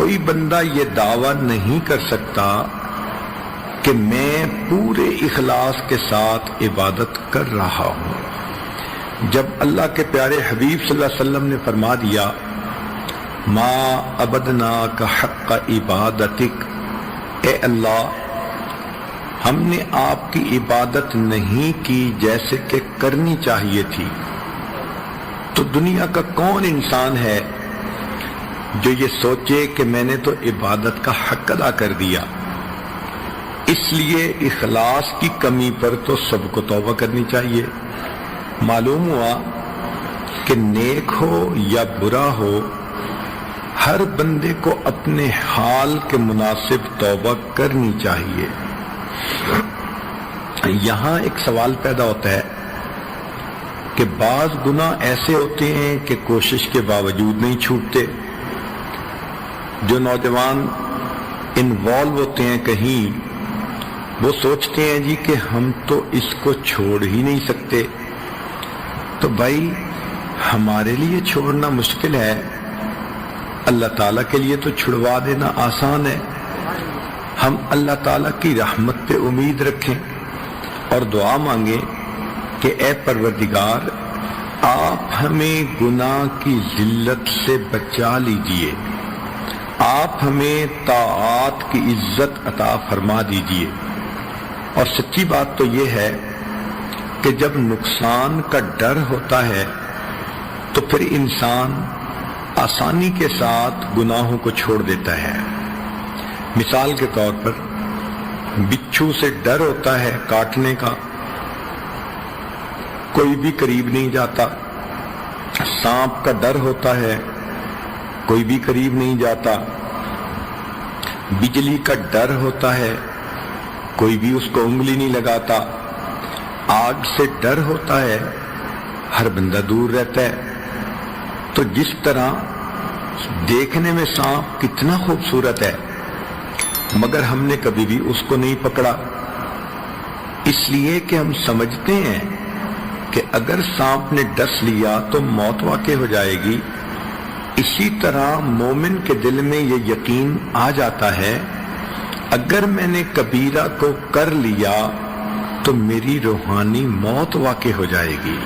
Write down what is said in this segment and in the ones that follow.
کوئی بندہ یہ دعویٰ نہیں کر سکتا کہ میں پورے اخلاص کے ساتھ عبادت کر رہا ہوں۔ جب اللہ کے پیارے حبیب صلی اللہ علیہ وسلم نے فرما دیا ما عبدناک حق عبادتک، اے اللہ ہم نے آپ کی عبادت نہیں کی جیسے کہ کرنی چاہیے تھی، تو دنیا کا کون انسان ہے جو یہ سوچے کہ میں نے تو عبادت کا حق ادا کر دیا۔ اس لیے اخلاص کی کمی پر تو سب کو توبہ کرنی چاہیے۔ معلوم ہوا کہ نیک ہو یا برا ہو، ہر بندے کو اپنے حال کے مناسب توبہ کرنی چاہیے۔ یہاں ایک سوال پیدا ہوتا ہے کہ بعض گناہ ایسے ہوتے ہیں کہ کوشش کے باوجود نہیں چھوٹتے۔ جو نوجوان انوالو ہوتے ہیں کہیں، وہ سوچتے ہیں جی کہ ہم تو اس کو چھوڑ ہی نہیں سکتے۔ تو بھائی ہمارے لیے چھوڑنا مشکل ہے، اللہ تعالیٰ کے لیے تو چھڑوا دینا آسان ہے۔ ہم اللہ تعالیٰ کی رحمت پہ امید رکھیں اور دعا مانگیں کہ اے پروردگار آپ ہمیں گناہ کی ذلت سے بچا لیجئے، آپ ہمیں طاعات کی عزت عطا فرما دیجئے۔ اور سچی بات تو یہ ہے کہ جب نقصان کا ڈر ہوتا ہے تو پھر انسان آسانی کے ساتھ گناہوں کو چھوڑ دیتا ہے۔ مثال کے طور پر بچھو سے ڈر ہوتا ہے کاٹنے کا، کوئی بھی قریب نہیں جاتا۔ سانپ کا ڈر ہوتا ہے، کوئی بھی قریب نہیں جاتا۔ بجلی کا ڈر ہوتا ہے، کوئی بھی اس کو انگلی نہیں لگاتا۔ آگ سے ڈر ہوتا ہے، ہر بندہ دور رہتا ہے۔ تو جس طرح دیکھنے میں سانپ کتنا خوبصورت ہے، مگر ہم نے کبھی بھی اس کو نہیں پکڑا، اس لیے کہ ہم سمجھتے ہیں کہ اگر سانپ نے ڈس لیا تو موت واقع ہو جائے گی۔ اسی طرح مومن کے دل میں یہ یقین آ جاتا ہے اگر میں نے کبیرہ کو کر لیا تو میری روحانی موت واقع ہو جائے گی۔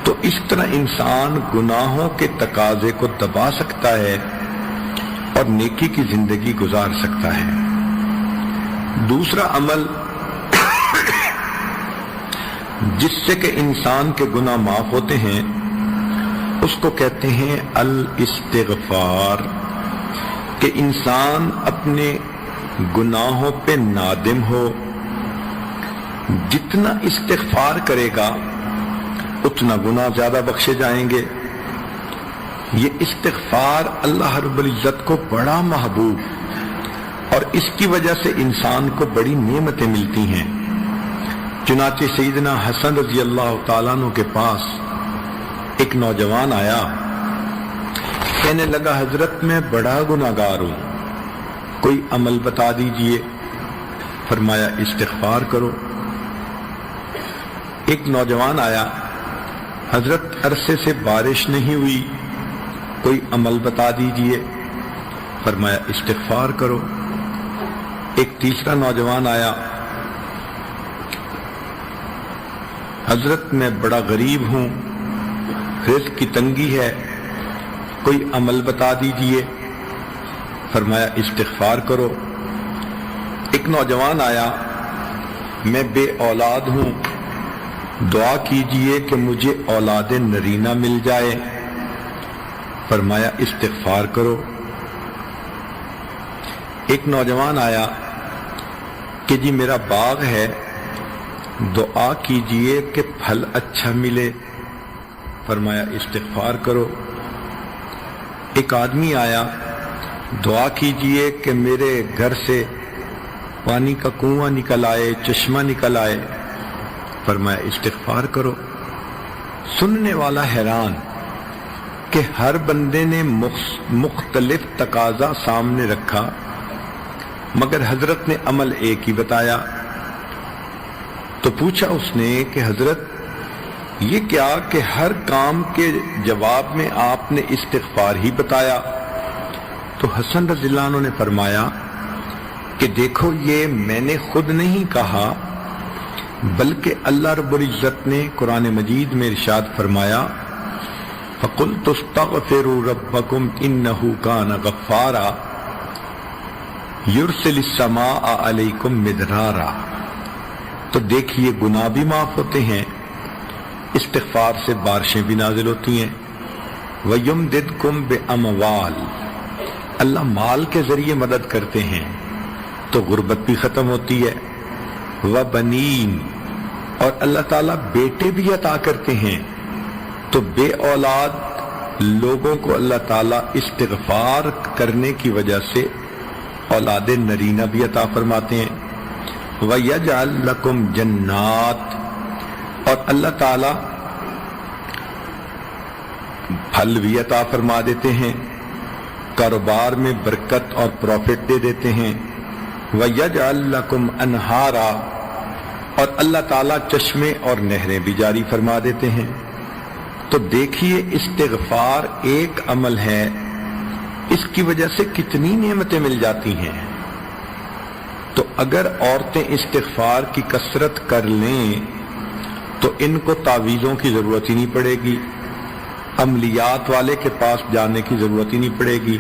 تو اس طرح انسان گناہوں کے تقاضے کو دبا سکتا ہے اور نیکی کی زندگی گزار سکتا ہے۔ دوسرا عمل جس سے کہ انسان کے گناہ معاف ہوتے ہیں اس کو کہتے ہیں الاستغفار، کہ انسان اپنے گناہوں پہ نادم ہو۔ جتنا استغفار کرے گا اتنا گناہ زیادہ بخشے جائیں گے۔ یہ استغفار اللہ رب العزت کو بڑا محبوب اور اس کی وجہ سے انسان کو بڑی نعمتیں ملتی ہیں۔ چنانچہ سیدنا حسن رضی اللہ تعالیٰ عنہ کے پاس ایک نوجوان آیا، کہنے لگا حضرت میں بڑا گناہگار ہوں، کوئی عمل بتا دیجئے۔ فرمایا استغفار کرو۔ ایک نوجوان آیا، حضرت عرصے سے بارش نہیں ہوئی، کوئی عمل بتا دیجئے۔ فرمایا استغفار کرو۔ ایک تیسرا نوجوان آیا، حضرت میں بڑا غریب ہوں، رزق کی تنگی ہے، کوئی عمل بتا دیجئے۔ فرمایا استغفار کرو۔ ایک نوجوان آیا، میں بے اولاد ہوں، دعا کیجئے کہ مجھے اولاد نرینہ مل جائے۔ فرمایا استغفار کرو۔ ایک نوجوان آیا کہ جی میرا باغ ہے، دعا کیجئے کہ پھل اچھا ملے۔ فرمایا استغفار کرو۔ ایک آدمی آیا، دعا کیجئے کہ میرے گھر سے پانی کا کنواں نکل آئے، چشمہ نکل آئے۔ فرمایا استغفار کرو۔ سننے والا حیران کہ ہر بندے نے مختلف تقاضا سامنے رکھا، مگر حضرت نے عمل ایک ہی بتایا۔ تو پوچھا اس نے کہ حضرت یہ کیا کہ ہر کام کے جواب میں آپ نے استغفار ہی بتایا؟ تو حسن رضی اللہ عنہ نے فرمایا کہ دیکھو یہ میں نے خود نہیں کہا بلکہ اللہ رب العزت نے قرآن مجید میں ارشاد فرمایا فَقُلْتُ اسْتَغْفِرُوا رَبَّكُمْ إِنَّهُ كَانَ غَفَّارًا يُرْسِلِ السَّمَاءَ عَلَيْكُمْ مِدْرَارًا۔ تو دیکھیے گناہ بھی معاف ہوتے ہیں، استغفار سے بارشیں بھی نازل ہوتی ہیں۔ وَيُمْدِدْكُمْ بِأَمْوَالٍ، اللہ مال کے ذریعے مدد کرتے ہیں تو غربت بھی ختم ہوتی ہے۔ وَبَنِينَ، اور اللہ تعالیٰ بیٹے بھی عطا کرتے ہیں تو بے اولاد لوگوں کو اللہ تعالیٰ استغفار کرنے کی وجہ سے اولاد نرینہ بھی عطا فرماتے ہیں۔ وَيَجْعَلْ لَكُمْ جَنَّاتٍ، اور اللہ تعالیٰ پھل بھی عطا فرما دیتے ہیں، کاروبار میں برکت اور پروفٹ دے دیتے ہیں۔ وَيَجْعَلْ لَكُمْ أَنْهَارًا، اور اللہ تعالیٰ چشمے اور نہریں بھی جاری فرما دیتے ہیں۔ تو دیکھیے استغفار ایک عمل ہے، اس کی وجہ سے کتنی نعمتیں مل جاتی ہیں۔ تو اگر عورتیں استغفار کی کثرت کر لیں تو ان کو تعویذوں کی ضرورت ہی نہیں پڑے گی، عملیات والے کے پاس جانے کی ضرورت ہی نہیں پڑے گی،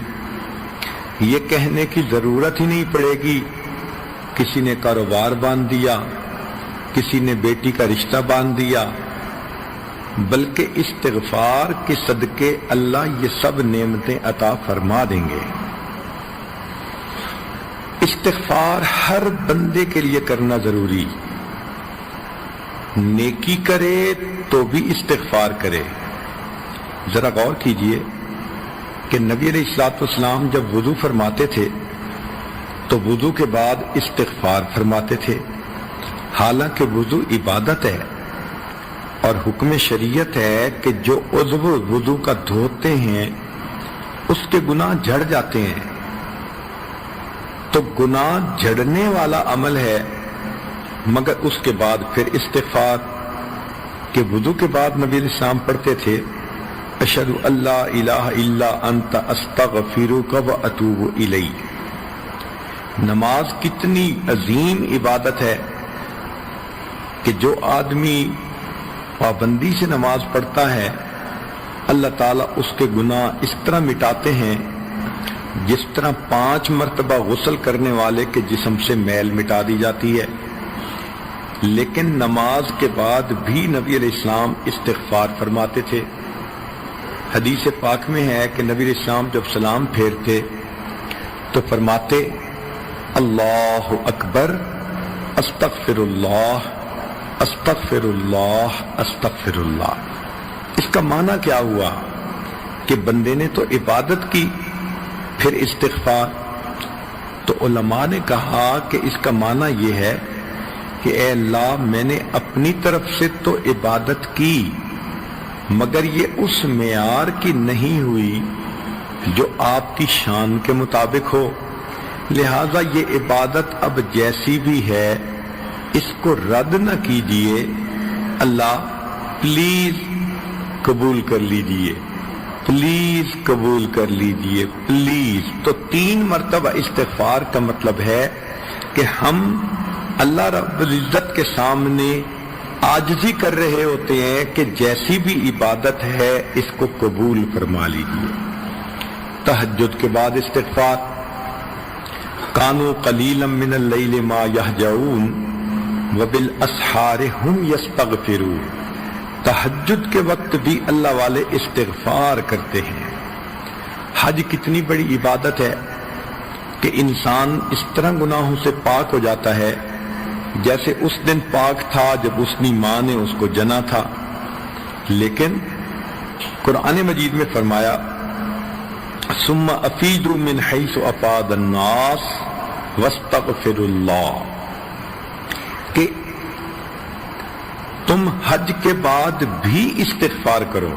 یہ کہنے کی ضرورت ہی نہیں پڑے گی کسی نے کاروبار باندھ دیا، کسی نے بیٹی کا رشتہ باندھ دیا، بلکہ استغفار کے صدقے اللہ یہ سب نعمتیں عطا فرما دیں گے۔ استغفار ہر بندے کے لیے کرنا ضروری، نیکی کرے تو بھی استغفار کرے۔ ذرا غور کیجئے کہ نبی علیہ الصلوۃ والسلام جب وضو فرماتے تھے تو وضو کے بعد استغفار فرماتے تھے، حالانکہ وضو عبادت ہے اور حکم شریعت ہے کہ جو عضو وضو کا دھوتے ہیں اس کے گناہ جھڑ جاتے ہیں، تو گناہ جھڑنے والا عمل ہے، مگر اس کے بعد پھر استغفار کہ وضو کے بعد نبی علیہ السلام پڑھتے تھے اشہد ان لا الہ الا انت استغفرک واتوب الیک۔ نماز کتنی عظیم عبادت ہے کہ جو آدمی پابندی سے نماز پڑھتا ہے اللہ تعالیٰ اس کے گناہ اس طرح مٹاتے ہیں جس طرح 5 مرتبہ غسل کرنے والے کے جسم سے میل مٹا دی جاتی ہے۔ لیکن نماز کے بعد بھی نبی علیہ السلام استغفار فرماتے تھے۔ حدیث پاک میں ہے کہ نبی علیہ السلام جب سلام پھیرتے تو فرماتے اللہ اکبر استغفر اللہ استغفر اللہ استغفر اللہ۔ اس کا معنی کیا ہوا کہ بندے نے تو عبادت کی پھر استغفار، تو علماء نے کہا کہ اس کا معنی یہ ہے کہ اے اللہ میں نے اپنی طرف سے تو عبادت کی مگر یہ اس معیار کی نہیں ہوئی جو آپ کی شان کے مطابق ہو، لہذا یہ عبادت اب جیسی بھی ہے اس کو رد نہ کیجیے، اللہ پلیز قبول کر لیجیے، پلیز قبول کر لیجیے، پلیز۔ تو 3 مرتبہ استغفار کا مطلب ہے کہ ہم اللہ رب العزت کے سامنے عاجزی کر رہے ہوتے ہیں کہ جیسی بھی عبادت ہے اس کو قبول فرما لیجیے۔ تہجد کے بعد استغفار، کانوا قلیلا من اللیل ما یہجعون وبالاسحار ہم یستغفرون۔ تہجد کے وقت بھی اللہ والے استغفار کرتے ہیں۔ حج کتنی بڑی عبادت ہے کہ انسان اس طرح گناہوں سے پاک ہو جاتا ہے جیسے اس دن پاک تھا جب اس کی ماں نے اس کو جنا تھا۔ لیکن قرآن مجید میں فرمایا ثم افیدوا من حیث افاض الناس واستغفروا اللہ، کہ تم حج کے بعد بھی استغفار کرو۔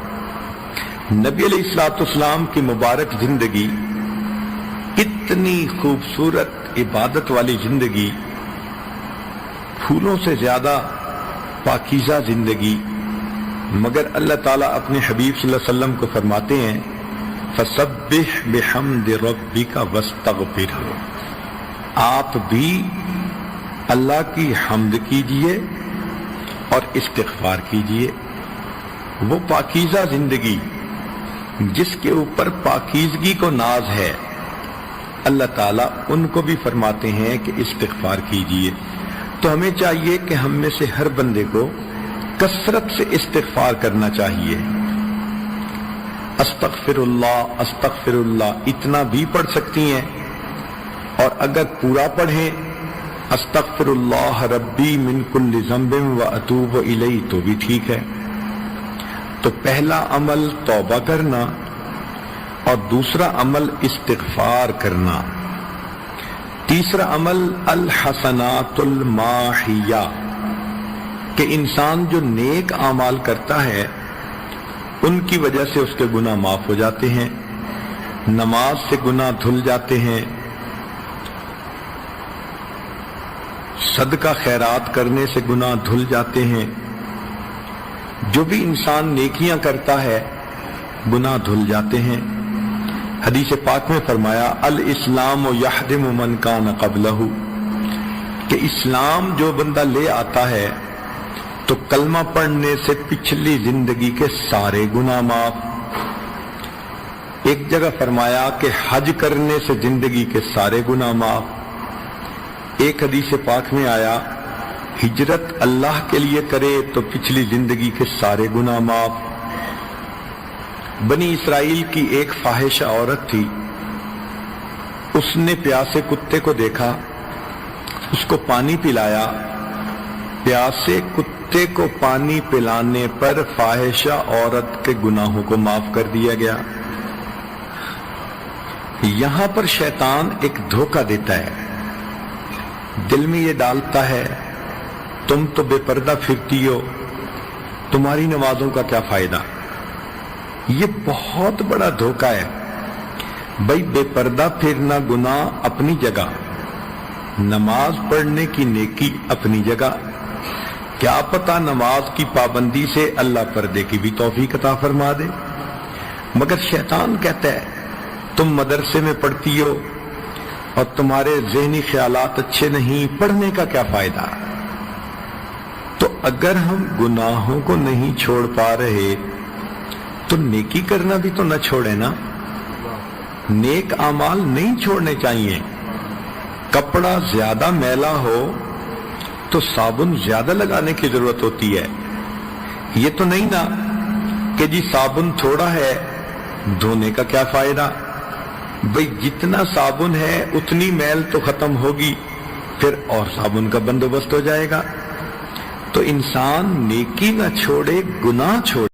نبی علیہ الصلوۃ والسلام کی مبارک زندگی اتنی خوبصورت عبادت والی زندگی، پھولوں سے زیادہ پاکیزہ زندگی، مگر اللہ تعالیٰ اپنے حبیب صلی اللہ علیہ وسلم کو فرماتے ہیں فسبح بحمد ربک واستغفرہ، آپ بھی اللہ کی حمد کیجئے اور استغفار کیجئے۔ وہ پاکیزہ زندگی جس کے اوپر پاکیزگی کو ناز ہے، اللہ تعالیٰ ان کو بھی فرماتے ہیں کہ استغفار کیجئے۔ تو ہمیں چاہیے کہ ہم میں سے ہر بندے کو کثرت سے استغفار کرنا چاہیے۔ استغفر اللہ اتنا بھی پڑھ سکتی ہیں، اور اگر پورا پڑھیں استغفر اللہ ربی من کل ذنب واتوب الیہ تو بھی ٹھیک ہے۔ تو پہلا عمل توبہ کرنا اور دوسرا عمل استغفار کرنا۔ تیسرا عمل الحسنات الماحیہ، کہ انسان جو نیک اعمال کرتا ہے ان کی وجہ سے اس کے گناہ معاف ہو جاتے ہیں، نماز سے گناہ دھل جاتے ہیں، صدقہ خیرات کرنے سے گناہ دھل جاتے ہیں۔ جو بھی انسان نیکیاں کرتا ہے گناہ دھل جاتے ہیں۔ حدیث پاک میں فرمایا الاسلام یحدم من کان قبلہ، کہ اسلام جو بندہ لے آتا ہے تو کلمہ پڑھنے سے پچھلی زندگی کے سارے گناہ معاف۔ ایک جگہ فرمایا کہ حج کرنے سے زندگی کے سارے گناہ معاف۔ ایک حدیث پاک میں آیا ہجرت اللہ کے لیے کرے تو پچھلی زندگی کے سارے گناہ معاف۔ بنی اسرائیل کی ایک فاحشہ عورت تھی، اس نے پیاسے کتے کو دیکھا، اس کو پانی پلایا۔ پیاسے کتے کو پانی پلانے پر فاحشہ عورت کے گناہوں کو معاف کر دیا گیا۔ یہاں پر شیطان ایک دھوکہ دیتا ہے، دل میں یہ ڈالتا ہے تم تو بے پردہ پھرتی ہو، تمہاری نمازوں کا کیا فائدہ۔ یہ بہت بڑا دھوکہ ہے بھائی۔ بے پردہ پھرنا گناہ اپنی جگہ، نماز پڑھنے کی نیکی اپنی جگہ۔ کیا پتہ نماز کی پابندی سے اللہ پردے کی بھی توفیق عطا فرما دے۔ مگر شیطان کہتا ہے تم مدرسے میں پڑھتی ہو اور تمہارے ذہنی خیالات اچھے نہیں، پڑھنے کا کیا فائدہ۔ تو اگر ہم گناہوں کو نہیں چھوڑ پا رہے تو نیکی کرنا بھی تو نہ چھوڑے نا۔ نیک اعمال نہیں چھوڑنے چاہیے۔ کپڑا زیادہ میلا ہو تو صابن زیادہ لگانے کی ضرورت ہوتی ہے۔ یہ تو نہیں نا کہ جی صابن تھوڑا ہے دھونے کا کیا فائدہ۔ بھئی جتنا صابن ہے اتنی میل تو ختم ہوگی، پھر اور صابن کا بندوبست ہو جائے گا۔ تو انسان نیکی نہ چھوڑے، گناہ چھوڑے۔